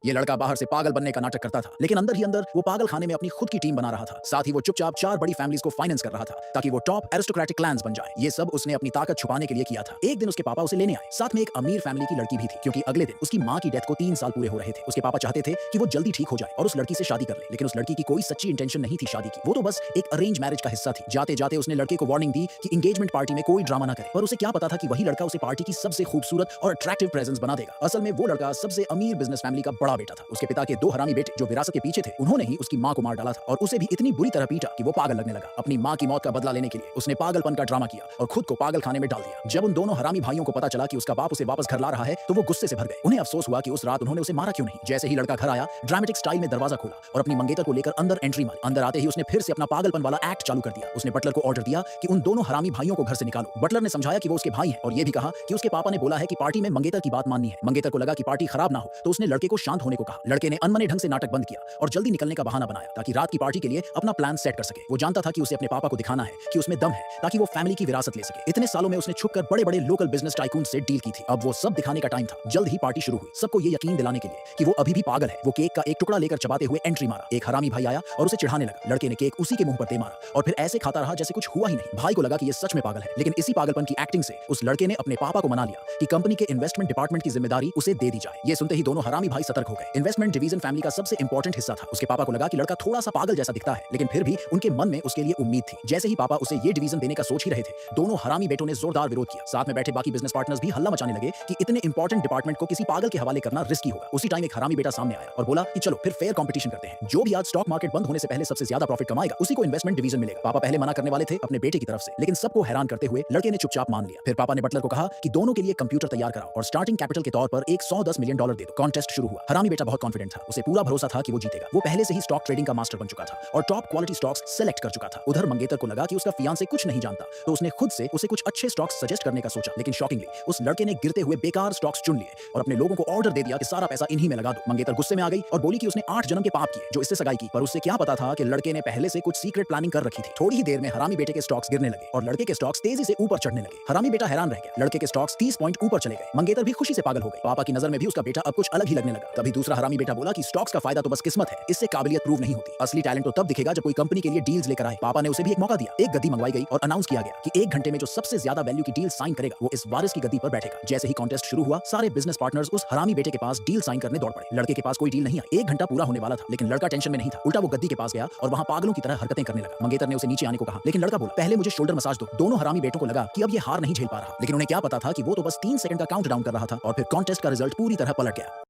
ये लड़का बाहर से पागल बनने का नाटक करता था, लेकिन अंदर ही अंदर वो पागल खाने में अपनी खुद की टीम बना रहा था। साथ ही वो चुपचाप 4 बड़ी फैमिलीज को फाइनेंस कर रहा था ताकि वो टॉप एरिस्टोक्रेटिक क्लैंस बन जाए। ये सब उसने अपनी ताकत छुपाने के लिए किया था। एक दिन उसके पापा उसे लेने आए, साथ में एक अमीर फैमिली की लड़की भी थी, क्योंकि अगले दिन उसकी माँ की डेथ को 3 साल पूरे हो रहे थे। उसके पापा चाहते थे कि वो जल्दी ठीक हो जाए और उस लड़की से शादी कर ले, लेकिन उस लड़की की कोई सच्ची इंटेंशन नहीं थी शादी की। वो तो बस एक अरेंज मैरिज का हिस्सा थी। जाते जाते उसने लड़के को वार्निंग दी कि एंगेजमेंट पार्टी में कोई ड्रामा ना करे, पर उसे क्या पता था कि वही लड़का उसे पार्टी की सबसे खूबसूरत और अट्रैक्टिव प्रेजेंस बना देगा। असल में वो लड़का सबसे अमीर बिजनेस फैमिली का बड़ा बेटा था। उसके पिता के 2 हरामी बेटे जो विरासत के पीछे थे, उन्होंने ही उसकी मां को मार डाला था और उसे भी इतनी बुरी तरह पीटा कि वो पागल लगने लगा। अपनी मां की मौत का बदला लेने के लिए उसने पागलपन का ड्रामा किया और खुद को पागल खाने में डाल दिया। जब उन दोनों हरामी भाइयों को पता चला कि उसका बाप उसे वापस घर ला रहा है, तो वो गुस्से से भर गए। उन्हें अफसोस हुआ कि उस रात उन्होंने उसे मारा क्यों नहीं। जैसे ही लड़का घर आया, ड्रामेटिक स्टाइल में दरवाजा खोला और अपनी मंगेतर को लेकर अंदर एंट्री मारी। अंदर आते ही उसने फिर से अपना पागलपन वाला एक्ट चालू कर दिया। उसने बटलर को ऑर्डर दिया कि उन दोनों हरामी भाइयों को घर से निकालो। बटलर ने समझाया कि वो उसके भाई हैं और ये भी कहा कि उसके पापा ने बोला है कि पार्टी में मंगेतर की बात माननी है। मंगेतर को लगा कि पार्टी खराब ना हो, तो उसने लड़के को शांत होने को कहा। लड़के ने अनमने ढंग से नाटक बंद किया और जल्दी निकलने का बहाना बनाया ताकि रात की पार्टी के लिए अपना प्लान सेट कर सके। वो जानता था कि उसे अपने पापा को दिखाना है कि उसमें दम है, ताकि वो फैमिली की विरासत ले सके। इतने सालों में उसने छुपकर बड़े-बड़े लोकल बिजनेस टाइकून से डील की थी। अब वो सब दिखाने का टाइम था। जल्द ही पार्टी शुरू हुई, सबको ये यकीन दिलाने के लिए कि वो अभी भी पागल है। वो केक का एक टुकड़ा लेकर चबाते हुए एंट्री मारा। एक हरामी भाई आया और उसे चिढ़ाने लगा। लड़के ने केक उसी के मुंह पर दे मारा और फिर ऐसे खाता रहा जैसे कुछ हुआ ही नहीं। भाई को लगा कि ये सच में पागल है, लेकिन इसी पागलपन की एक्टिंग से उस लड़के ने अपने पापा को मना लिया कि कंपनी के इन्वेस्टमेंट डिपार्टमेंट की जिम्मेदारी उसे दे दी जाए। ये सुनते ही दोनों हरामी भाई सतर्क हो गए। इन्वेस्टमेंट डिवीजन फैमिली का सबसे इंपॉर्टेंट हिस्सा था। उसके पापा को लगा कि लड़का थोड़ा सा पागल जैसा दिखता है, लेकिन फिर भी उनके मन में उसके लिए उम्मीद थी। जैसे ही पापा उसे ये डिवीजन देने का सोच ही रहे थे, दोनों हरामी बेटों ने जोरदार विरोध किया। साथ में बैठे बाकी बिजनेस पार्टनर्स भी हल्ला मचाने लगे कि इतने इंपॉर्टेंट डिपार्टमेंट को किसी पागल के हवाले करना रिस्की होगा। उसी टाइम एक हरामी बेटा सामने आया और बोला कि चलो फिर फेयर कंपटीशन करते हैं। जो भी आज स्टॉक मार्केट बंद होने से पहले सबसे ज्यादा प्रॉफिट कमाएगा, उसी को इन्वेस्टमेंट डिवीजन मिलेगा। पापा पहले मना करने वाले थे अपने बेटे की तरफ से, लेकिन सबको हैरान करते हुए लड़के ने चुपचाप मान लिया। फिर पापा ने बटलर को कहा कि दोनों के लिए कंप्यूटर तैयार कराओ और स्टार्टिंग कैपिटल के तौर पर एक $110 मिलियन दे दो। कॉन्टेस्ट शुरू हुआ। हरामी बेटा बहुत कॉन्फिडेंट था। उसे पूरा भरोसा था कि वो जीतेगा। वो पहले से ही स्टॉक ट्रेडिंग का मास्टर बन चुका था और टॉप क्वालिटी स्टॉक्स सेलेक्ट कर चुका था। उधर मंगेतर को लगा कि उसका फियांसे कुछ नहीं जानता, तो उसने खुद से उसे कुछ अच्छे स्टॉक्स सजेस्ट करने का सोचा, लेकिन शॉकिंगली उस लड़के ने गिरते हुए बेकार स्टॉक्स चुन लिए और अपने लोगों को ऑर्डर दे दिया कि सारा पैसा इन्हीं में लगा दो। मंगेतर गुस्से में आ गई और बोली कि उसने 8 जन्म के पाप किए जो इससे सगाई की, पर उससे क्या पता था कि लड़के ने पहले से कुछ सीक्रेट प्लानिंग कर रखी थी। थोड़ी ही देर में हरामी बेटे के स्टॉक्स गिरने लगे और लड़के के स्टॉक्स तेजी से ऊपर चढ़ने लगे। हरामी बेटा हैरान रह गया। लड़के के स्टॉक्स 30 पॉइंट ऊपर चले गए। मंगेतर भी खुशी से पागल हो गई। पापा की नजर में भी उसका बेटा अब कुछ अलग ही लगने लगा। तभी दूसरा हरामी बेटा बोला कि स्टॉक्स का फायदा तो बस किस्मत है, इससे काबिलियत प्रूव नहीं होती। असली टैलेंट तो तब दिखेगा जब कोई कंपनी के लिए डील्स लेकर आए। पापा ने उसे भी एक मौका दिया। एक गद्दी मंगवाई गई और अनाउंस किया गया कि 1 घंटे में जो सबसे ज्यादा वैल्यू की डील साइन करेगा, वो इस वारिस की गद्दी पर बैठेगा। जैसे ही कॉन्टेस्ट शुरू हुआ, सारे बिजनेस पार्टनर्स उस हरामी बेटे के पास डील साइन करने दौड़ पड़े। लड़के के पास कोई डील नहीं आई। 1 घंटा पूरा होने वाला था, लेकिन लड़का टेंशन में नहीं था। उल्टा वो गद्दी के पास गया और वहां पागलों की तरह हरकतें करने लगा। मंगेतर ने उसे नीचे आने को कहा, लेकिन लड़का बोला, पहले मुझे शोल्डर मसाज दो। दोनों हरामी बेटों को लगा कि अब ये हार नहीं झेल पा रहा, लेकिन उन्हें क्या पता था कि वो तो बस 3 सेकंड का काउंटडाउन कर रहा था और फिर कॉन्टेस्ट का रिजल्ट पूरी तरह पलट गया।